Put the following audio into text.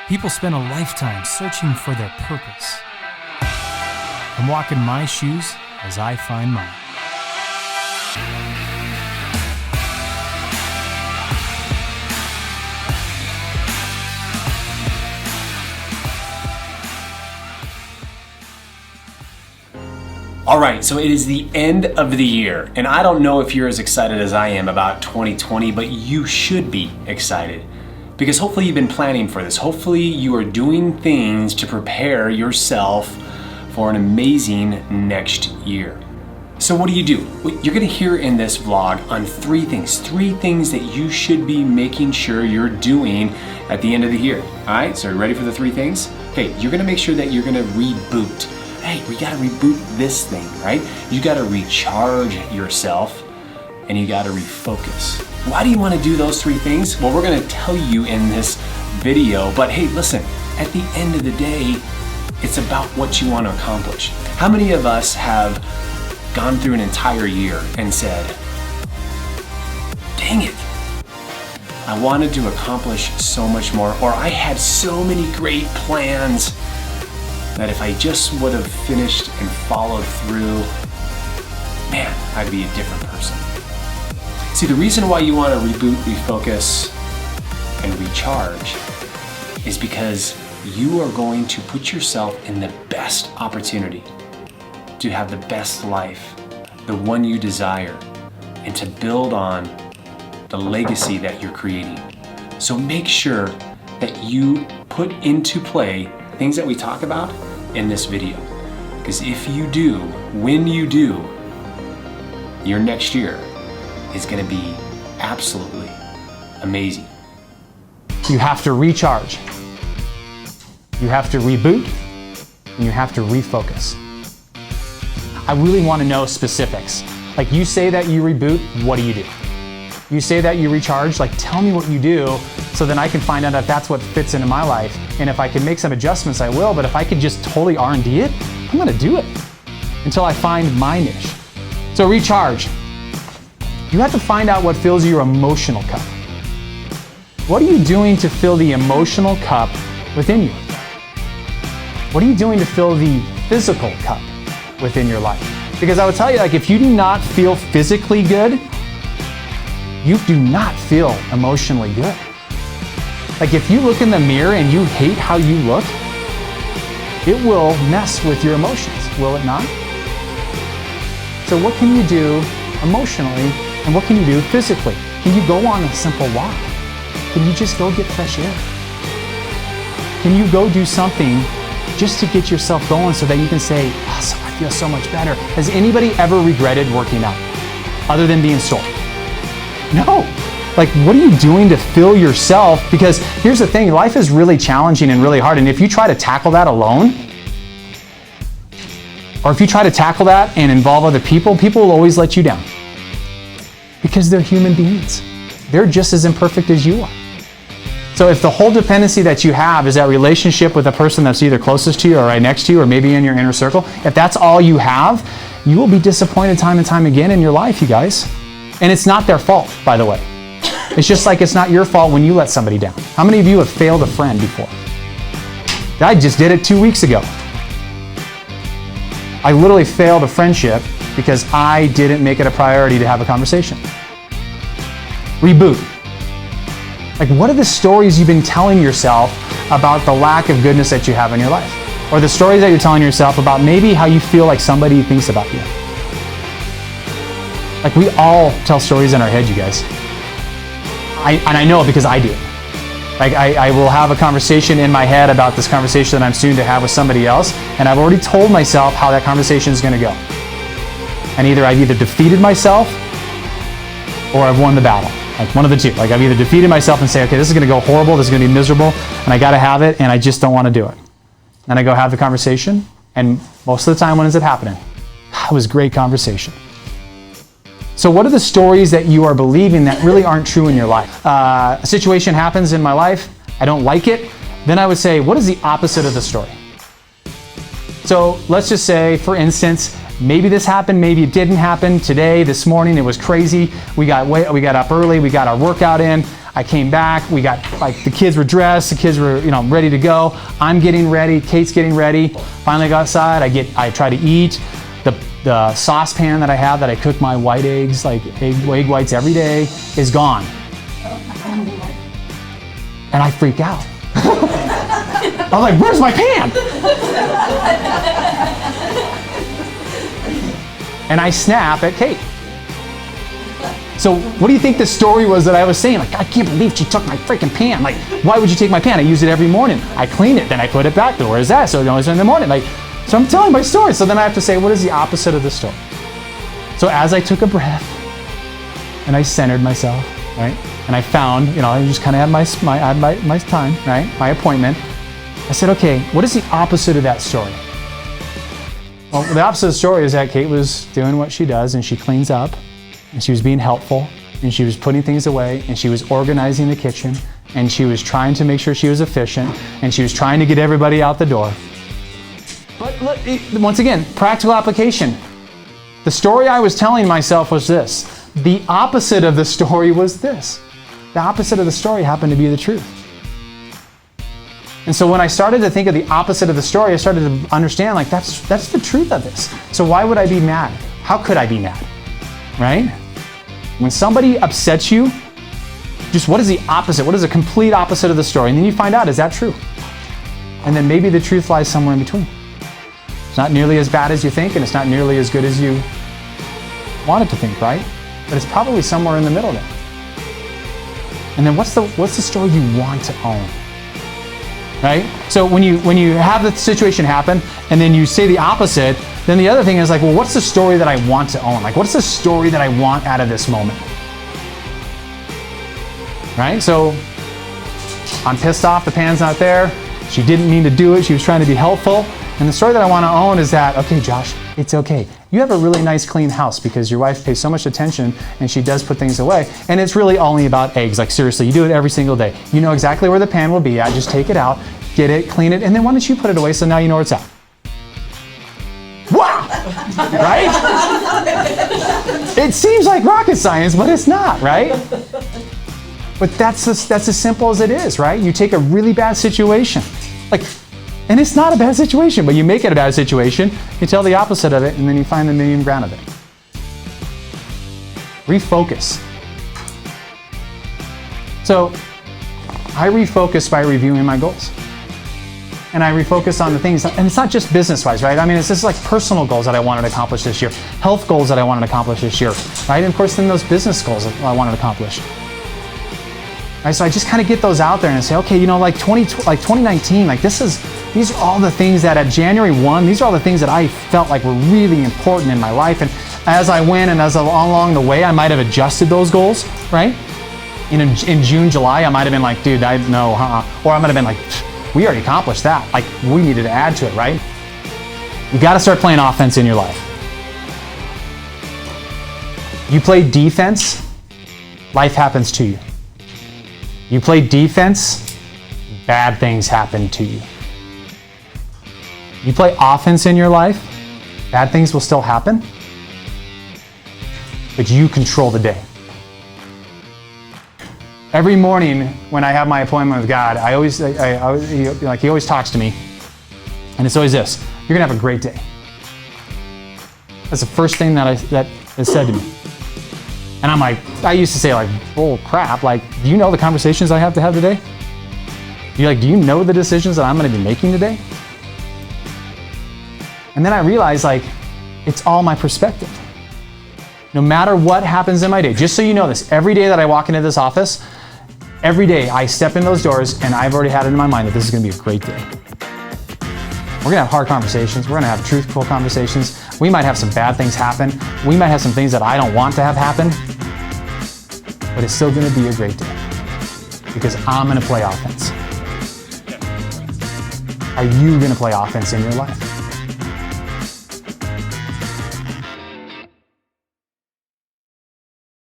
People spend a lifetime searching for their purpose. I'm walking my shoes as I find mine. All right, so it is the end of the year, and I don't know if you're as excited as I am about 2020, but you should be excited because hopefully you've been planning for this. Hopefully you are doing things to prepare yourself for an amazing next year. So what do? You're gonna hear in this vlog on three things that you should be making sure you're doing at the end of the year. All right, so are you ready for the three things? Okay, you're gonna make sure that you're gonna reboot. Hey, we gotta reboot this thing, right? You gotta recharge yourself and you gotta refocus. Why do you wanna do those three things? Well, we're gonna tell you in this video, but hey, listen, at the end of the day, it's about what you wanna accomplish. How many of us have gone through an entire year and said, dang it, I wanted to accomplish so much more, or I had so many great plans that if I just would have finished and followed through, man, I'd be a different person. See, the reason why you want to reboot, refocus, and recharge is because you are going to put yourself in the best opportunity to have the best life, the one you desire, and to build on the legacy that you're creating. So make sure that you put into play things that we talk about in this video. Because if you do, when you do, your next year is gonna be absolutely amazing. You have to recharge, you have to reboot, and you have to refocus. I really want to know specifics. Like, you say that you reboot, what do you do? You say that you recharge, like, tell me what you do so then I can find out if that's what fits into my life. And if I can make some adjustments, I will, but if I could just totally R&D it, I'm gonna do it until I find my niche. So recharge. You have to find out what fills your emotional cup. What are you doing to fill the emotional cup within you? What are you doing to fill the physical cup within your life? Because I would tell you, like, if you do not feel physically good, you do not feel emotionally good. Like, if you look in the mirror and you hate how you look, it will mess with your emotions, will it not? So what can you do emotionally and what can you do physically? Can you go on a simple walk? Can you just go get fresh air? Can you go do something just to get yourself going so that you can say, oh, so I feel so much better? Has anybody ever regretted working out other than being sore? No. Like, what are you doing to fill yourself? Because here's the thing, life is really challenging and really hard. And if you try to tackle that alone, or if you try to tackle that and involve other people, people will always let you down. Because they're human beings. They're just as imperfect as you are. So if the whole dependency that you have is that relationship with the person that's either closest to you or right next to you or maybe in your inner circle, if that's all you have, you will be disappointed time and time again in your life, you guys. And it's not their fault, by the way. It's just like it's not your fault when you let somebody down. How many of you have failed a friend before? I just did it 2 weeks ago. I literally failed a friendship because I didn't make it a priority to have a conversation. Reboot. Like, what are the stories you've been telling yourself about the lack of goodness that you have in your life? Or the stories that you're telling yourself about maybe how you feel like somebody thinks about you? Like, we all tell stories in our head, you guys. And I know because I do. Like, I will have a conversation in my head about this conversation that I'm soon to have with somebody else, and I've already told myself how that conversation is going to go. And I've either defeated myself or I've won the battle. Like, one of the two. Like, I've either defeated myself and say, okay, this is going to go horrible, this is going to be miserable, and I got to have it, and I just don't want to do it. And I go have the conversation, and most of the time what ends up happening? It was a great conversation. So what are the stories that you are believing that really aren't true in your life? A situation happens in my life, I don't like it, then I would say, what is the opposite of the story? So let's just say, for instance, maybe this happened, maybe it didn't happen. Today, this morning, it was crazy. We got up early, we got our workout in. I came back, we got, like, the kids were dressed, the kids were, ready to go. I'm getting ready, Kate's getting ready. Finally got outside, I try to eat. The saucepan that I have that I cook my white eggs, like egg whites every day, is gone. And I freak out. I was like, where's my pan? And I snap at Kate. So what do you think the story was that I was saying? Like, I can't believe she took my freaking pan. Like, why would you take my pan? I use it every morning. I clean it, then I put it back. Where is that? So it's in the morning. Like, so I'm telling my story. So then I have to say, what is the opposite of the story? So as I took a breath and I centered myself, right? And I found, I just kind of had my time, right? My appointment. I said, okay, what is the opposite of that story? Well, the opposite of the story is that Kate was doing what she does, and she cleans up, and she was being helpful, and she was putting things away, and she was organizing the kitchen, and she was trying to make sure she was efficient, and she was trying to get everybody out the door. But look, once again, practical application. The story I was telling myself was this. The opposite of the story was this. The opposite of the story happened to be the truth. And so when I started to think of the opposite of the story, I started to understand, like, that's the truth of this. So why would I be mad? How could I be mad? Right? When somebody upsets you, just what is the opposite? What is the complete opposite of the story? And then you find out, is that true? And then maybe the truth lies somewhere in between. It's not nearly as bad as you think, and it's not nearly as good as you want it to think, right? But it's probably somewhere in the middle there. And then what's the story you want to own? Right? So when you have the situation happen and then you say the opposite, then the other thing is like, well, what's the story that I want to own? Like, what's the story that I want out of this moment? Right? So I'm pissed off, the pan's not there. She didn't mean to do it. She was trying to be helpful. And the story that I want to own is that, okay, Josh, it's okay. You have a really nice clean house because your wife pays so much attention and she does put things away. And it's really only about eggs. Like, seriously, you do it every single day. You know exactly where the pan will be at. Just take it out, get it, clean it, and then why don't you put it away so now you know where it's at? Wow! Right? It seems like rocket science, but it's not, right? But that's as simple as it is, right? You take a really bad situation, and it's not a bad situation, but you make it a bad situation, you tell the opposite of it, and then you find the medium ground of it. Refocus. So I refocus by reviewing my goals. And I refocus on the things, and it's not just business-wise, right? I mean, it's just like personal goals that I wanted to accomplish this year, health goals that I wanted to accomplish this year, right? And of course, then those business goals that I wanted to accomplish. Right, so I just kind of get those out there and say, okay, like 2019, these are all the things that at January 1, these are all the things that I felt like were really important in my life. And as I went and as along the way, I might have adjusted those goals, right? In June, July, I might have been like, dude, no. Or I might have been like, we already accomplished that. Like, we needed to add to it, right? You got to start playing offense in your life. You play defense, life happens to you. You play defense, bad things happen to you. You play offense in your life, bad things will still happen, but you control the day. Every morning when I have my appointment with God, he always talks to me, and it's always this: you're gonna have a great day. That's the first thing that is said to me. And I'm like, I used to say like, bull crap, like, do you know the conversations I have to have today? Do you know the decisions that I'm gonna be making today? And then I realized, like, it's all my perspective. No matter what happens in my day, just so you know this, every day that I walk into this office, every day I step in those doors and I've already had it in my mind that this is gonna be a great day. We're gonna have hard conversations. We're gonna have truthful conversations. We might have some bad things happen. We might have some things that I don't want to have happen, but it's still gonna be a great day because I'm gonna play offense. Are you gonna play offense in your life?